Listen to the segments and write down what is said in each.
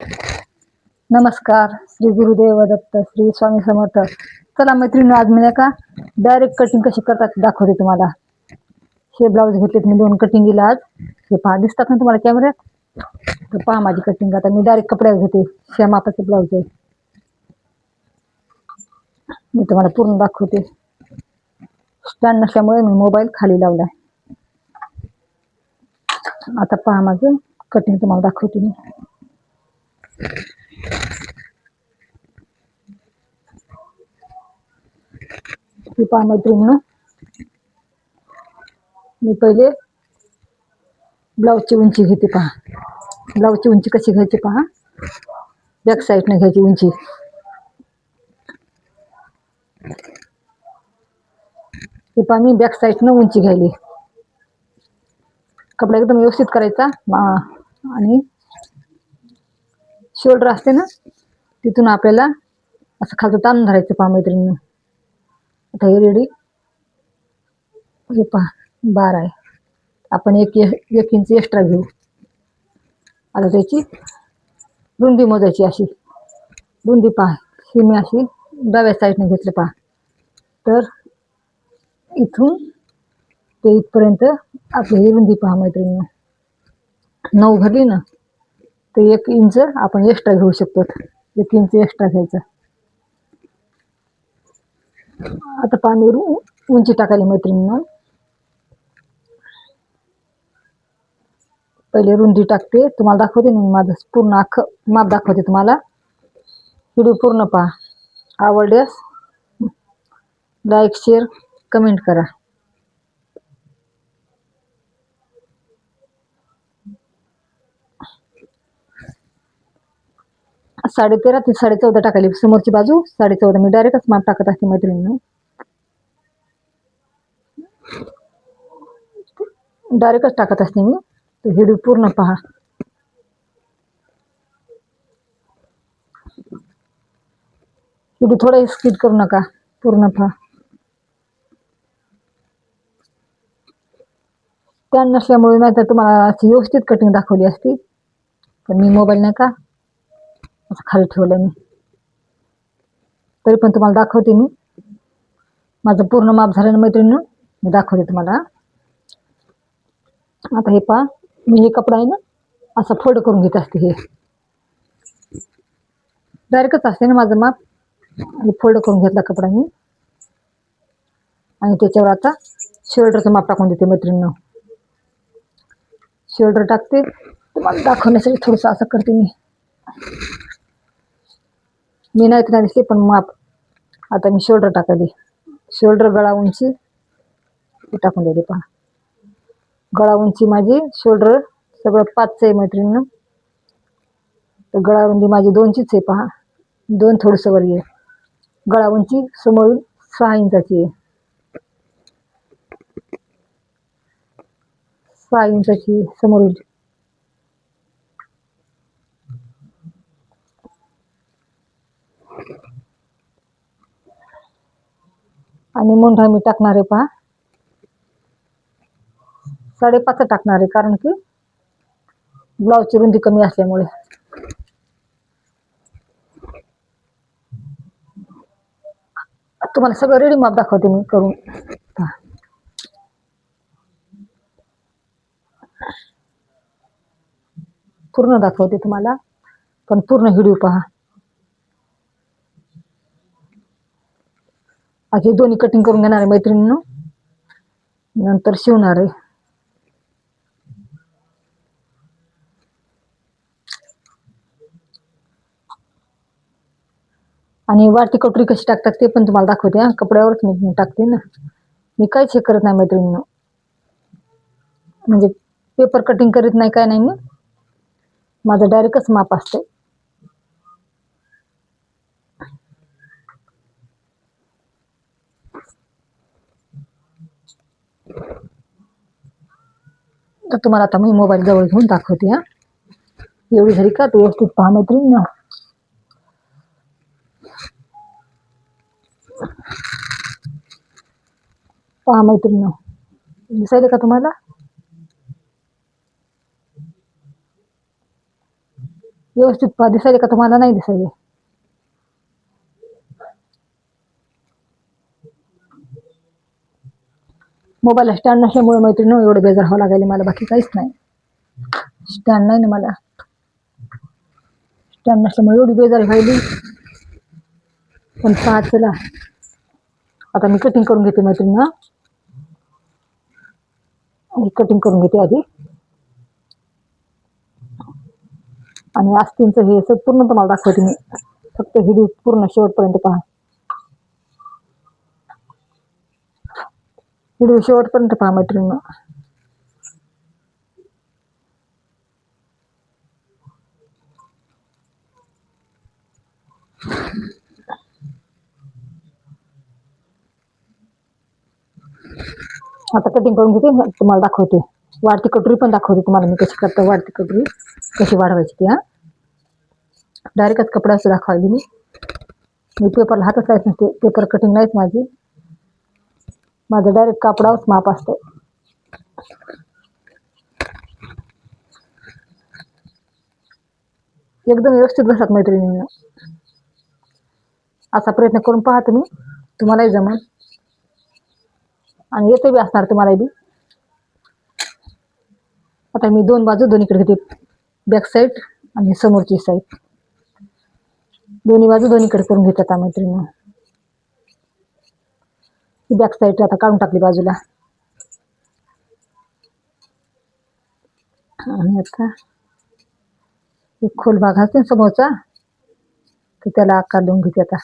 नमस्कार. श्री गुरुदेव दत्त, श्री स्वामी समर्थ. चला मैत्रिणी, आज मी नाही का डायरेक्ट कटिंग कशी करतात दाखवते तुम्हाला. हे ब्लाऊज घेतलेत मी 2 कटिंगीला आज. हे पहा, दिसतात ना तुम्हाला कॅमेऱ्यात. तर पहा माझी कटिंग. आता मी डायरेक्ट कपड्यावर घेते. ह्या मापाचे ब्लाऊज आहे. मी तुम्हाला पूर्ण दाखवते. स्टँड नसल्यामुळे मी मोबाईल खाली लावलाय. आता पहा माझं कटिंग तुम्हाला दाखवते मी. हे पहा मैत्रिणींनो, मी पहिले ब्लाऊजची उंची घेते. पहा ब्लाऊजची उंची कशी घ्यायची पहा. बॅक साईडने घ्यायची उंची. हे पहा मी बॅक साईडनं उंची घ्यायली. कपडा एकदम व्यवस्थित करायचा आणि शोल्डर असते ना, तिथून आपल्याला असं खालचं ताणून धरायचं. पहा मैत्रिणींनो, आता हे रेडी. हे पहा 12 आहे. आपण एक इंच एक्स्ट्रा घेऊ. आता त्याची रुंदी मोजायची. अशी रुंदी पहा, ही मी अशी डाव्या साईडने घेतली. पहा, तर इथून ते इथपर्यंत आपली ही रुंदी पहा मैत्रिणींनो. 9 भरली ना, तर 1 इंच आपण एक्स्ट्रा घेऊ शकतो. 1 इंच एक्स्ट्रा घ्यायचं. आता पहा मी उंची टाकायला मैत्रिणींनो. पहिले रुंदी टाकते, तुम्हाला दाखवते ना. माझं पूर्ण अख्खं माप दाखवते तुम्हाला. व्हिडिओ पूर्ण पहा. आवडल्यास लाईक, शेअर, कमेंट करा. साडे 13 ते 14.5 टाकायली. समोरची बाजू 14.5. मी डायरेक्टच माप टाकत असते मैत्रिणींनो. डायरेक्टच टाकत असते मी. तर व्हिडिओ पूर्ण पहा. व्हिडिओ थोडं स्किप करू नका, पूर्ण पहा. त्या नसल्यामुळे नाही तर तुम्हाला अशी व्यवस्थित कटिंग दाखवली असती. पण मी मोबाईल नाही का असं खाली ठेवलं मी. तरी पण तुम्हाला दाखवते मी. माझं पूर्ण माप झालं ना मैत्रिणींनो, मी दाखवते तुम्हाला. आता हे पहा, मी हे कपडा आहे ना असं फोल्ड करून घेत असते. हे डायरेक्टच असते ना माझं माप. आणि फोल्ड करून घेतला कपडा मी. आणि त्याच्यावर आता शोल्डरचं माप टाकून देते मैत्रिणींनो. शोल्डर टाकते तुम्हाला दाखवण्यासाठी. थोडंसं असं करते मी. मी नाही तर दिसते पण माप. आता मी शोल्डर टाकायली. शोल्डर गळा उंची टाकून देते. पहा, गळा उंची माझी, शोल्डर सगळं 5 आहे मैत्रिणींनो. तर गळा रुंदी माझी 2चीच आहे. पहा, 2 थोडंसं वर आहे. गळा उंची समोर 6 इंचाची आहे. 6 इंचाची समोर. आणि मुंढा मी टाकणार आहे. पहा 5.5 टाकणार आहे, कारण की ब्लाऊजची रुंदी कमी असल्यामुळे. तुम्हाला सगळं रेडी माप दाखवते मी करून. पहा, पूर्ण दाखवते तुम्हाला, पण पूर्ण व्हिडिओ पहा. अशी दोन्ही कटिंग करून घेणार आहे मैत्रिणींनो, नंतर शिवणार आहे. आणि वाटी कटोरी कशी टाकतात ते पण तुम्हाला दाखवते. कपड्यावरच मी टाकते ना. मी काहीच हे करत नाही मैत्रिणींनो. म्हणजे पेपर कटिंग करीत नाही, काय नाही. मी माझं डायरेक्टच माप असते. तर तुम्हाला आता मी मोबाईल जवळ घेऊन दाखवते. एवढी झाली का ते व्यवस्थित पहा मैत्रिणींनो. पहा मैत्रिणींनो, दिसायले का तुम्हाला. व्यवस्थित पहा, दिसायले का तुम्हाला? नाही दिसायले. मोबाईलला स्टँड नसल्यामुळे मैत्रिणी एवढं बेजार व्हावं लागायला मला, बाकी काहीच नाही. स्टँड नाही ना मला, स्टँड नसल्यामुळे एवढी बेजार व्हायली. पण पहा चला, आता मी कटिंग करून घेते मैत्रिणी. कटिंग करून घेते आधी, आणि आस्तींचं हे सग पूर्ण तुम्हाला दाखवते मी. फक्त व्हिडिओ पूर्ण शेवटपर्यंत पहा. व्हिडिओ शेवटपर्यंत पहा मैत्रिणी. आता कटिंग करून घेते, तुम्हाला दाखवते. वाढती कटोरी पण दाखवते तुम्हाला मी कशी करते. वाढती कटोरी कशी वाढवायची ती. डायरेक्टच कपडा असं दाखवायली मी पेपरला हातच लायच नसते. पेपर कटिंग नाहीच माझं डायरेक्ट कापडावरच माप असतं. एकदम व्यवस्थित बसत मैत्रिणींना. असा प्रयत्न करून पहा तुम्हालाही जमल, आणि येते बी असणार तुम्हाला बी. आता मी दोन बाजू दोन्हीकडे घेते, बॅक साईड आणि समोरची साईड, दोन्ही बाजू दोन्हीकडे करून घेते आता मैत्रिणी. बॅक साईड आता काढून टाकली बाजूला. आणि आता एक खोल भाग असते समोरचा, तर त्याला आकार देऊन घेते आता.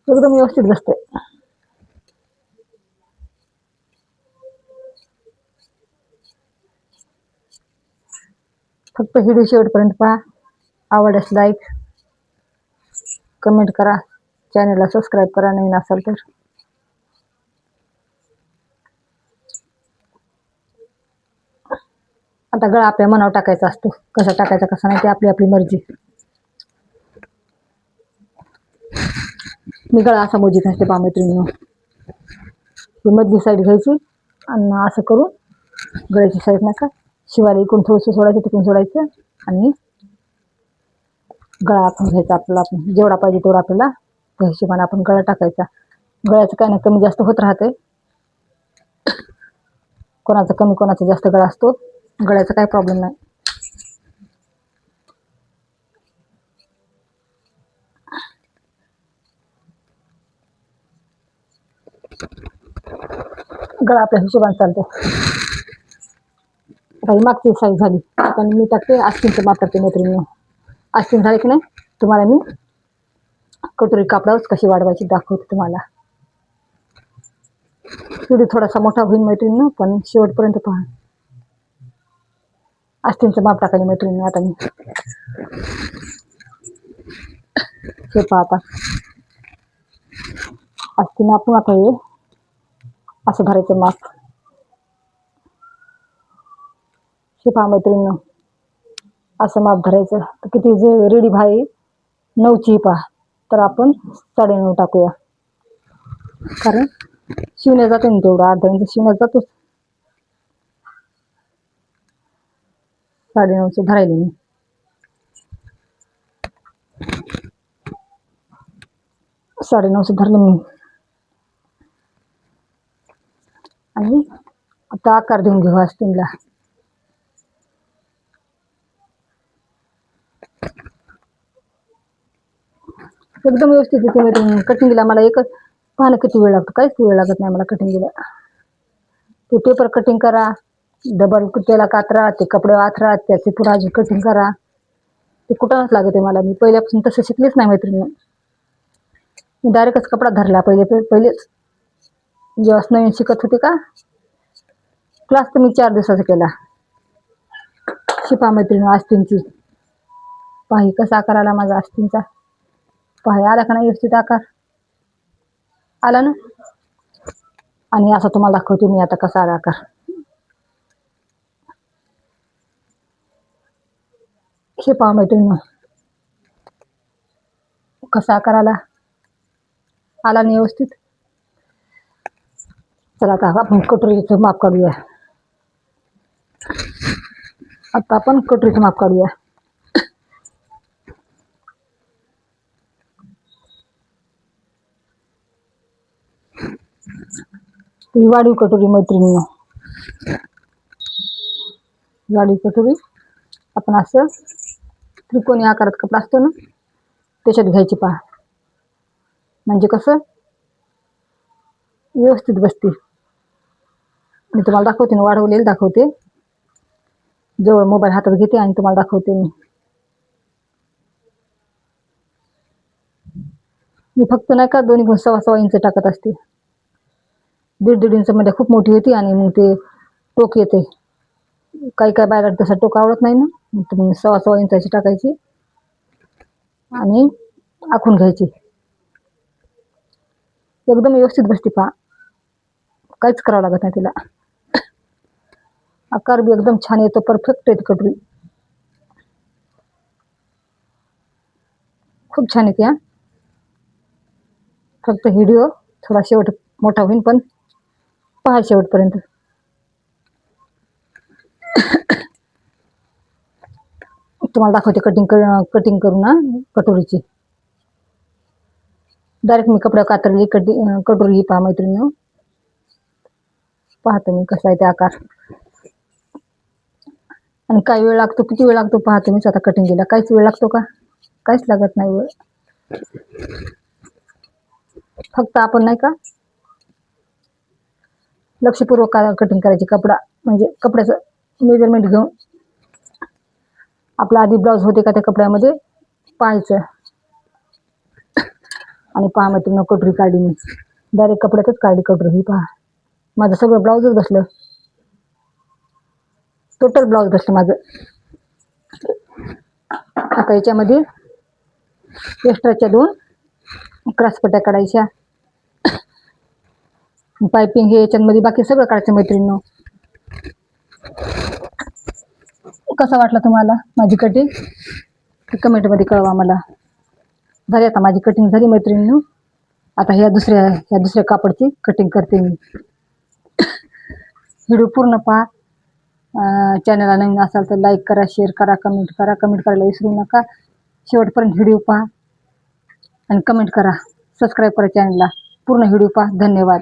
एकदम व्यवस्थित बसते. फक्त व्हिडिओ शेवटपर्यंत पहा. आवडल्यास लाईक कमेंट करा, चॅनलला सबस्क्राईब करा नवीन असाल तर. आता गळा आपल्या मनावर टाकायचा असतो, कसा टाकायचा कसा नाही ते आपली आपली मर्जी. मी गळा असा मोजीत असते पहा मैत्रिणींनो. ही मधली साईड घ्यायची आणि असं करून गळ्याची साईड नका शिवायला इकडून थोडंसं सोडायचं, तिकडून सोडायचं, आणि गळा आखून घ्यायचा आपल्याला. आपण जेवढा पाहिजे तेवढा आपल्याला त्या हिशोबाने आपण गळा टाकायचा. गळ्याचं काय नाही, कमी जास्त होत राहते. कोणाचा कमी कोणाचा जास्त गळा असतो, गळ्याचा काही प्रॉब्लेम नाही. गळा आपल्या हिशोबाने चालते. आता ही मागची साईज झाली, आता मी टाकते आस्तींचं माप करते मैत्रिणी. आस्तीन झाले की नाही तुम्हाला मी कटोरी कापडावर कशी वाढवायची दाखवते तुम्हाला. व्हिडिओ थोडासा मोठा होईल मैत्रिणी, पण शेवटपर्यंत पहा. आस्तींचं माप टाकायला मैत्रिणी आता मी. हे पहा आता आस्तीन आपण आता हे असं धरायचं माप. हे पहा मैत्रिणी, असं माप धरायचं. तर किती जे रेडी भाई 9ची पहा, तर आपण 9.5 टाकूया. कारण शिवण्या जाते ना तेवढं, अर्धा इंच शिवण्यात जातोच. 9.5 धरायला मी. 9.5 धरलं मी. आणि आता आकार देऊन घेऊ आस्तीनला. एकदम व्यवस्थित येते मैत्रिणी. कटिंगला मला एकच पाहणं किती वेळ लागतो, काहीच वेळ लागत नाही मला कटिंगला. ते पेपर कटिंग करा, डबल त्याला कातरा, ते कपडे आथरा, त्याचे पुन्हा अजून कटिंग करा, ते कुठंच लागत आहे मला. मी पहिल्यापासून तसं शिकलेच नाही मैत्रिणी. मी डायरेक्टच कपडा धरला पहिलेच जेव्हा नवीन शिकत होते का. क्लास तर मी 4 दिवसाचा केला. शिपा मैत्रिणी आस्तींची. पाही कसा आकार आला माझा आस्तींचा. पाही आला का नाही व्यवस्थित आकार आला ना. आणि असा तुम्हाला दाखवते मी आता कसा आला आकार. हे पहा मैत्रिणी, कसा आकार आला नाही व्यवस्थित. चला आता आपण कटोरीचं माप काढूया. आता आपण कटोरीचं माप काढूया. ही वाढीव कटोरी मैत्रिणींनो, वाढीव कटोरी आपण असं त्रिकोणी आकारात कपडा असतो ना त्याच्यात घ्यायची पहा. म्हणजे कसं व्यवस्थित बसते. मी तुम्हाला दाखवते ना, वाढवलेलं दाखवते. जवळ मोबाईल हातात घेते आणि तुम्हाला दाखवते. मी फक्त नाही का 2 सव्वा इंच टाकत असते. 1.5 इंच मध्ये खूप मोठी होती आणि मग ते टोक येते. काही काय बाहेर तसा टोक आवडत नाही ना, मग तुम्ही सव्वा इंचाची टाकायची आणि आखून घ्यायची. एकदम व्यवस्थित बसते पहा, काहीच करावं लागत नाही तिला. आकार बी एकदम छान येतो, परफेक्ट येते कटोरी, खूप छान येते. फक्त व्हिडिओ थोडा शेवट मोठा होईल, पण पहा शेवटपर्यंत. तुम्हाला दाखवते कटिंग करू ना कटोरीची. डायरेक्ट मी कपड्या कातरली कटोरी ही पहा मैत्रिणी. पाहतो मी कसा आहे ते आकार आणि काय वेळ लागतो, किती वेळ लागतो पहा तुम्हीच आता कटिंगला. काहीच वेळ लागतो का? काहीच लागत नाही वेळ. फक्त आपण नाही का लक्षपूर्वक कटिंग करायची. कपडा म्हणजे कपड्याचं मेजरमेंट घेऊन आपला आधी ब्लाऊज होते का त्या कपड्यामध्ये पाहायचं. आणि पहा मैत्रिणी, कटोरी काढली मी, डायरेक्ट कपड्यातच काढली कटोरी ही पहा. माझं सगळं ब्लाऊजच बसलं, टोटल ब्लाऊज बसलं माझं. आता याच्यामध्ये एक्स्ट्राच्या 2 क्रॉसपट्ट्या काढायच्या. पायपिंग हे याच्यामध्ये बाकी सगळं काढायचं मैत्रिणींनो. कसा वाटला तुम्हाला माझी कटिंग कमेंटमध्ये कळवा मला. झाली आता माझी कटिंग झाली मैत्रिणींनो. आता ह्या दुसऱ्या कापडची कटिंग करते मी. व्हिडिओ पूर्ण पहा. चॅनलला नवीन असाल तर लाईक करा, शेअर करा, कमेंट करा. कमेंट करायला विसरू नका. शेवटपर्यंत व्हिडिओ पहा आणि कमेंट करा. सबस्क्राईब करा चॅनलला. पूर्ण व्हिडिओ पहा. धन्यवाद.